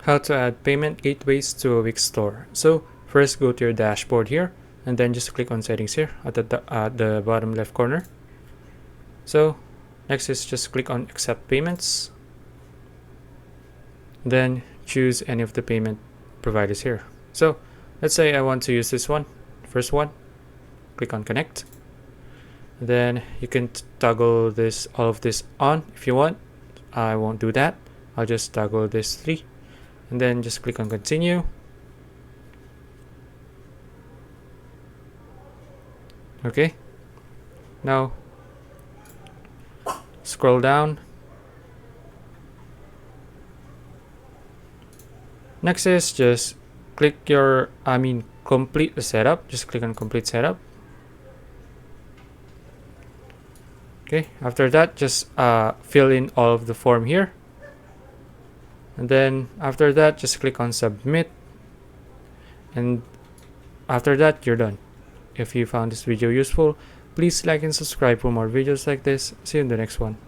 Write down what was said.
How to add payment gateways to a WIX store. So first go to your dashboard here and then just click on settings here at the bottom left corner. So next is just click on accept payments. Then choose any of the payment providers here. So let's say I want to use this one, first one. Click on connect. Then you can toggle this, all of this on if you want. I won't do that. I'll just toggle this 3 and then just click on continue. Okay, now scroll down. Next is just click your, complete the setup. Just click on complete setup. Okay, after that, just fill in all of the form here. And then after that, just click on submit. And after that, you're done. If you found this video useful, please like and subscribe for more videos like this. See you in the next one.